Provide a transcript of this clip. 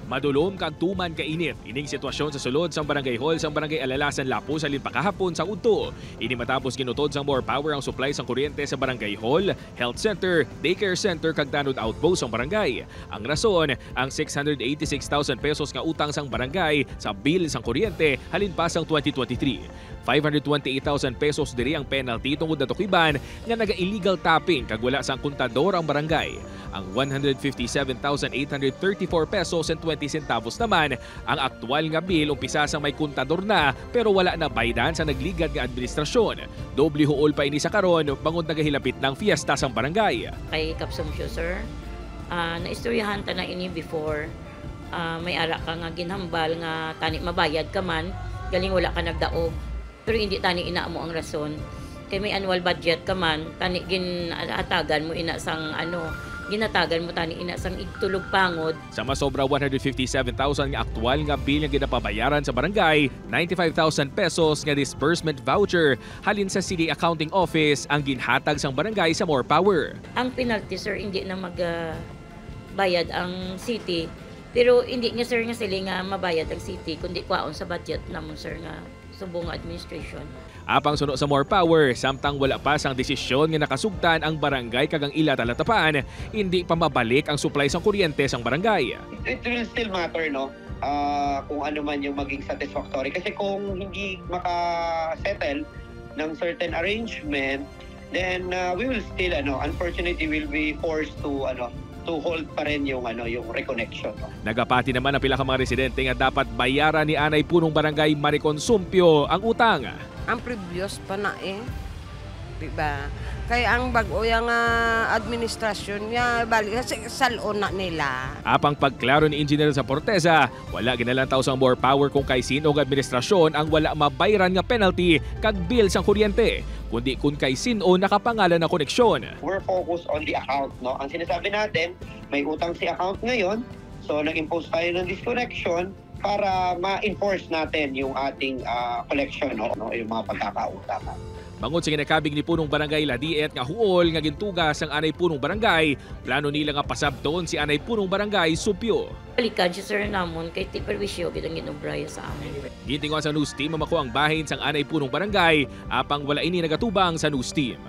Madulom kag tuman kainit. Ining sitwasyon sa sulod sang Barangay Hall sang Barangay Alalasan Lapu sa limpakahapon sa udto. Ini matapos ginutod sang more power ang supply sang kuryente sa Barangay Hall, Health Center, Daycare Center kag Tanod Outpost sang barangay. Ang rason, ang 686,000 pesos nga utang sang barangay sa bill sang kuryente halin pa sang 2023. 528,000 pesos diri ang penalty tungod na tukiban nga naga-illegal tapping kag wala sang kontador ang barangay. Ang 157,834 pesos and 20 centavos naman ang aktual nga bill umpisa sa may kontador na pero wala na baydan sa nagligad nga administrasyon. Doble huol pa ini sa karon bangod nagahilapit ng fiesta sang barangay. Kay Kapsumsyo, sir, naistoryahan ta na ini before. May ara ka nga ginhambal nga tani mabayad ka man, galing wala ka nagdaog. Pero hindi tani ina mo ang rason. Kay may annual budget ka man, tani ginatagan mo ina sang ginatagan mo tani ina sang igtulog pangod. Sa masobra 157,000 nga aktual nga bill nga ginapabayaran sa barangay, 95,000 pesos nga disbursement voucher halin sa City Accounting Office ang ginhatag sang barangay sa more power. Ang penalty, sir, hindi na magbayad ang city. Pero hindi nga, sir, nga sila nga mabayad ang city kundi kwaon sa budget namon, sir, nga subong administration. Apang suno sa more power, samtang wala pa sang desisyon nga nakasugtan ang barangay kagang ila talatapaan, hindi pa mabalik ang supply sang kuryente sang barangay. It will still matter, no? Kung ano man yung maging satisfactory. Kasi kung hindi makasettle ng certain arrangement, then we will still, unfortunately, will be forced to hold pa rin yung reconnection. No? Nagapati naman ang pila ka mga residente nga dapat bayaran ni Anay Punong Barangay Mariconsumpio ang utang. Ang previous pa na diba? Kaya ang bago yung administrasyon niya, balik sa salon na nila. Apang pagklaro ni Engineer sa Portesa, wala ginalantaw sang more power kung kay sino ang administrasyon ang wala mabayran nga penalty kag bill sang kuryente, kundi kung kay sino nakapangalan na koneksyon. We're focused on the account, no? Ang sinasabi natin, may utang si account ngayon, so nag-impose tayo ng disconnection para ma-enforce natin yung ating collection, no? Yung mga pagkakautangan. Bangod sa ginakabig ni Punong Barangay Ladiet nga huol nga gintugas ang Anay Punong Barangay, plano nila nga pasabton si Anay Punong Barangay Supyo. Balikan si sir namon kay tiperwisyo kitang ginubraya sa amin. Gintinguan sa news team mamako ang bahin sang Anay Punong Barangay, apang wala ini nagatubang sa news team.